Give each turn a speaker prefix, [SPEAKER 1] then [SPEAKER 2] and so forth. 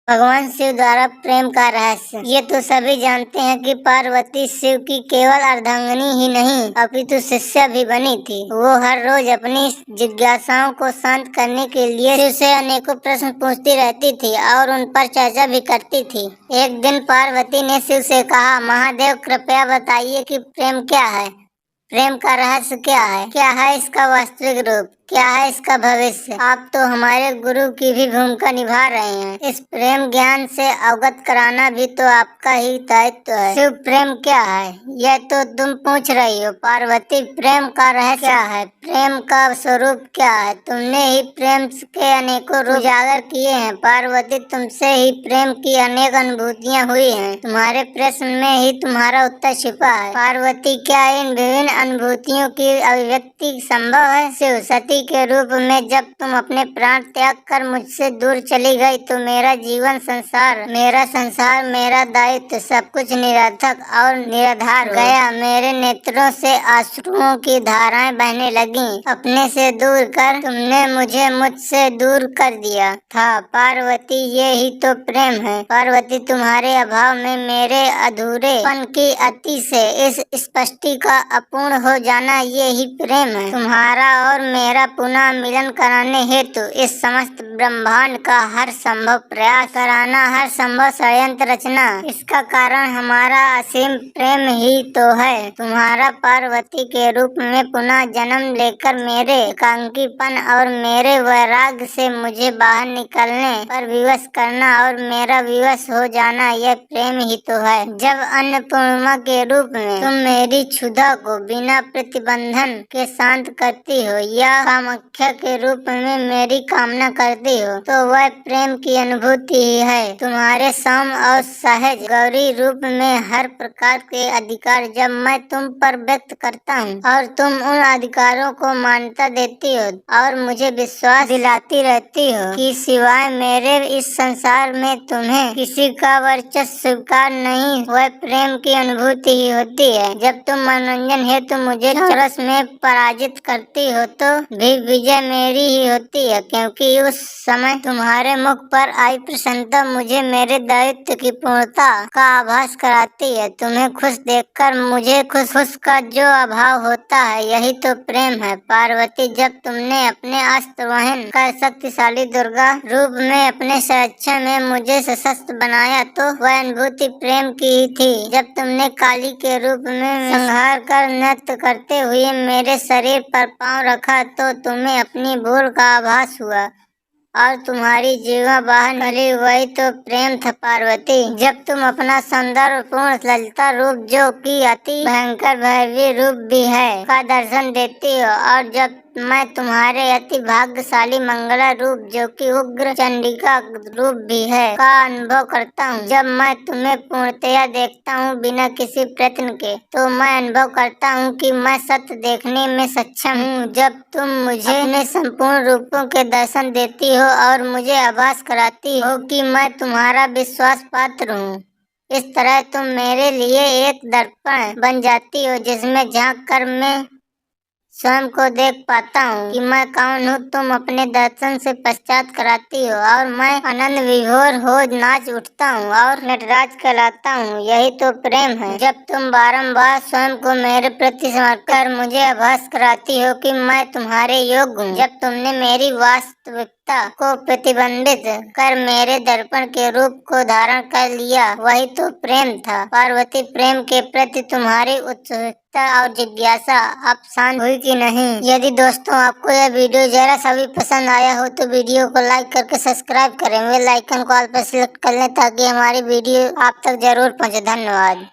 [SPEAKER 1] भगवान शिव द्वारा प्रेम का रहस्य। ये तो सभी जानते हैं कि पार्वती शिव की केवल अर्धांगिनी ही नहीं अपितु शिष्या भी बनी थी। वो हर रोज अपनी जिज्ञासाओं को शांत करने के लिए शिव से अनेकों प्रश्न पूछती रहती थी और उन पर चर्चा भी करती थी। एक दिन पार्वती ने शिव से कहा, महादेव कृपया बताइए कि प्रेम क्या है, प्रेम का रहस्य क्या है इसका वास्तविक रूप, क्या है इसका भविष्य। आप तो हमारे गुरु की भी भूमिका निभा रहे हैं, इस प्रेम ज्ञान से अवगत कराना भी तो आपका ही दायित्व है। शिव, प्रेम क्या है यह तो तुम पूछ रही हो। पार्वती, प्रेम का रहस्य क्या है, प्रेम का स्वरूप क्या है। तुमने ही प्रेम के अनेकों रूप उजागर किए हैं। पार्वती, तुमसे ही प्रेम की अनेक अनुभूतियाँ हुई हैं। तुम्हारे प्रश्न में ही तुम्हारा उत्तर छिपा है। पार्वती, क्या इन विभिन्न अनुभूतियों की अभिव्यक्ति संभव है। शिव, सती के रूप में जब तुम अपने प्राण त्याग कर मुझसे दूर चली गई तो मेरा जीवन संसार, मेरा दायित्व सब कुछ निरर्थक और निराधार गया। मेरे नेत्रों से आंसुओं की धाराएं बहने लगीं। अपने से दूर कर तुमने मुझे मुझसे दूर कर दिया था। पार्वती, ये ही तो प्रेम है। पार्वती, तुम्हारे अभाव में मेरे अधूरेपन की अति से इस सृष्टि का अपूर्ण हो जाना, ये ही प्रेम है। तुम्हारा और मेरा पुनः मिलन कराने हेतु इस समस्त ब्रह्मांड का हर संभव प्रयास कराना, हर संभव षड्यंत्र रचना, इसका कारण हमारा असीम प्रेम ही तो है। तुम्हारा पार्वती के रूप में पुनः जन्म लेकर मेरे एकांकीपन और मेरे वैराग्य से मुझे बाहर निकलने पर विवश करना और मेरा विवश हो जाना, यह प्रेम ही तो है। जब अन्नपूर्णा के रूप में तुम मेरी क्षुधा को बिना प्रतिबंधन के शांत करती हो या कामाख्या के रूप में मेरी कामना करती हो, तो वह प्रेम की अनुभूति ही है। तुम्हारे सौम्य और सहज गौरी रूप में हर प्रकार के अधिकार जब मैं तुम पर व्यक्त करता हूँ और तुम उन अधिकारों को मान्यता देती हो और मुझे विश्वास दिलाती रहती हो कि सिवाय मेरे इस संसार में तुम्हें किसी का वर्चस्व स्वीकार नहीं, वह प्रेम की अनुभूति ही होती है। जब तुम मनोरंजन हेतु मुझे चरस में पराजित करती हो तो भी विजय मेरी ही होती है, क्योंकि उस समय तुम्हारे मुख पर आई प्रसन्नता मुझे मेरे दायित्व की पूर्णता का आभास कराती है। तुम्हें खुश देखकर मुझे खुश का जो अभाव होता है, यही तो प्रेम है। पार्वती, जब तुमने अपने अस्त्रवाहन का शक्तिशाली दुर्गा रूप में अपने संरक्षण में मुझे सशस्त्र बनाया तो वह अनुभूति प्रेम की ही थी। जब तुमने काली के रूप में संहार कर नृत्य करते हुए मेरे शरीर पर पांव रखा तो तुम्हें अपनी भूल का आभास हुआ और तुम्हारी जीवा बाहर निकली, वही तो प्रेम था। पार्वती, जब तुम अपना सौंदर्यपूर्ण ललिता रूप, जो कि अति भयंकर भैरवी रूप भी है, का दर्शन देती हो और जब मैं तुम्हारे अति भाग्यशाली मंगला रूप, जो कि उग्र चंडिका रूप भी है, का अनुभव करता हूँ। जब मैं तुम्हें पूर्णतया देखता हूँ बिना किसी प्रयत्न के, तो मैं अनुभव करता हूँ कि मैं सत्य देखने में सक्षम हूँ। जब तुम मुझे अपने संपूर्ण रूपों के दर्शन देती हो और मुझे आभास कराती हो कि मैं तुम्हारा विश्वास पात्र हूँ, इस तरह तुम मेरे लिए एक दर्पण बन जाती हो जिसमें झांक कर मैं स्वयं को देख पाता हूँ कि मैं कौन हूँ। तुम अपने दर्शन से पश्चात कराती हो और मैं आनंद विभोर हो नाच उठता हूँ और नटराज कहलाता हूँ, यही तो प्रेम है। जब तुम बारंबार स्वयं को मेरे प्रति समर्पित कर मुझे आभास कराती हो कि मैं तुम्हारे योग्य हूँ। जब तुमने मेरी वास्तविकता को प्रतिबिंबित कर मेरे दर्पण के रूप को धारण कर लिया, वही तो प्रेम था। पार्वती, प्रेम के प्रति तुम्हारी उत्सुकता और जिज्ञासा अब शांत हुई कि नहीं। यदि दोस्तों आपको यह वीडियो जरा सा भी पसंद आया हो तो वीडियो को लाइक करके सब्सक्राइब करें, बेल आइकन को ऑल पर सिलेक्ट कर लें ताकि हमारी वीडियो आप तक जरूर पहुंचे। धन्यवाद।